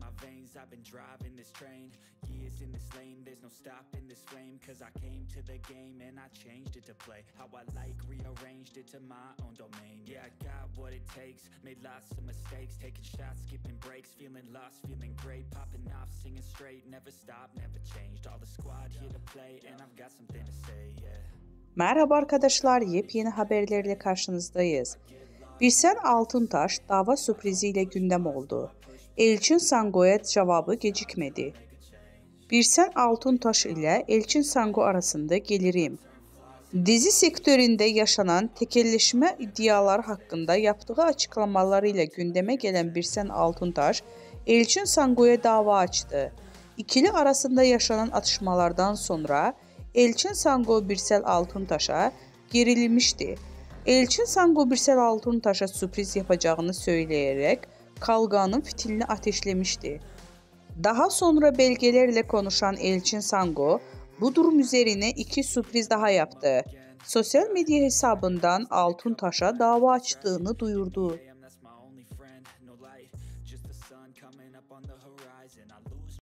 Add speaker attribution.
Speaker 1: my veins, I've been driving this train. Years in this lane, there's no stopping this flame. Cause I came to the game and I changed it to play how I like, rearranged it to my own domain. Yeah, I got what it takes, made lots of mistakes, taking shots, skipping breaks, feeling lost, feeling great, popping off, singing straight, never stopped, never changed. All the squad here to play and I've got something to say, yeah.
Speaker 2: Merhaba arkadaşlar, yepyeni haberlerle karşınızdayız. Birsen Altıntaş dava sürpriziyle gündem oldu. Elçin Sango'ya cevabı gecikmedi. Birsen Altıntaş ile Elçin Sango arasında gelirim. Dizi sektöründe yaşanan tekelleşme iddiaları hakkında yaptığı açıklamalarıyla gündeme gelen Birsen Altıntaş, Elçin Sango'ya dava açtı. İkili arasında yaşanan atışmalardan sonra Elçin Sango Birsel Altıntaş'a gerilmişti. Elçin Sango Birsel Altıntaş'a sürpriz yapacağını söyleyerek kavganın fitilini ateşlemişti. Daha sonra belgelerle konuşan Elçin Sango bu durum üzerine 2 sürpriz daha yaptı. Sosyal medya hesabından Altıntaş'a dava açtığını duyurdu.